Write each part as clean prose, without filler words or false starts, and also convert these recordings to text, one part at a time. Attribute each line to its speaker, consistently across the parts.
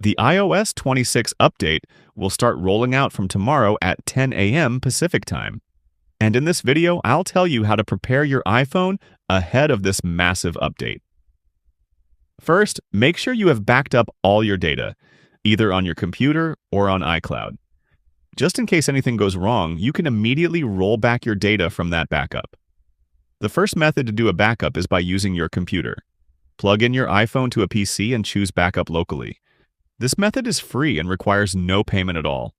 Speaker 1: The iOS 26 update will start rolling out from tomorrow at 10 a.m. Pacific time. And in this video, I'll tell you how to prepare your iPhone ahead of this massive update. First, make sure you have backed up all your data, either on your computer or on iCloud. Just in case anything goes wrong, you can immediately roll back your data from that backup. The first method to do a backup is by using your computer. Plug in your iPhone to a PC and choose Backup locally. This method is free and requires no payment at all.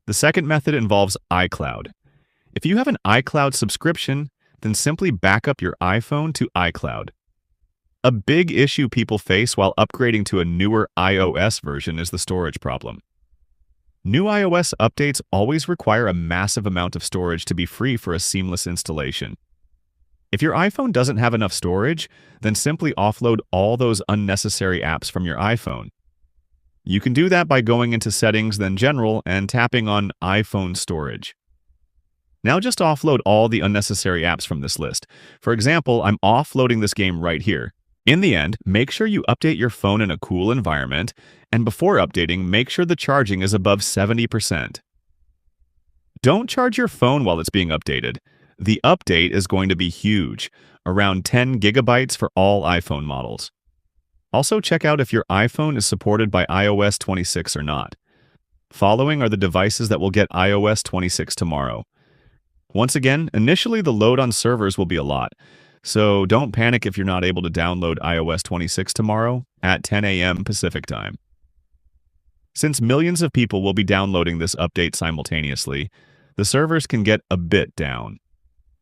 Speaker 1: The second method involves iCloud. If you have an iCloud subscription, then simply back up your iPhone to iCloud. A big issue people face while upgrading to a newer iOS version is the storage problem. New iOS updates always require a massive amount of storage to be free for a seamless installation. If your iPhone doesn't have enough storage, then simply offload all those unnecessary apps from your iPhone. You can do that by going into Settings, then General, and tapping on iPhone Storage. Now just offload all the unnecessary apps from this list. For example, I'm offloading this game right here. In the end, make sure you update your phone in a cool environment, and before updating, make sure the charging is above 70%. Don't charge your phone while it's being updated. The update is going to be huge, around 10 gigabytes for all iPhone models. Also, check out if your iPhone is supported by iOS 26 or not. Following are the devices that will get iOS 26 tomorrow. Once again, initially the load on servers will be a lot, so don't panic if you're not able to download iOS 26 tomorrow at 10 a.m. Pacific time. Since millions of people will be downloading this update simultaneously, the servers can get a bit down.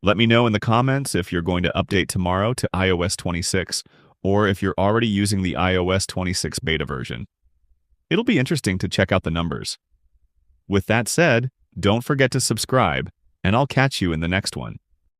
Speaker 1: Let me know in the comments if you're going to update tomorrow to iOS 26, or if you're already using the iOS 26 beta version. It'll be interesting to check out the numbers. With that said, don't forget to subscribe, and I'll catch you in the next one.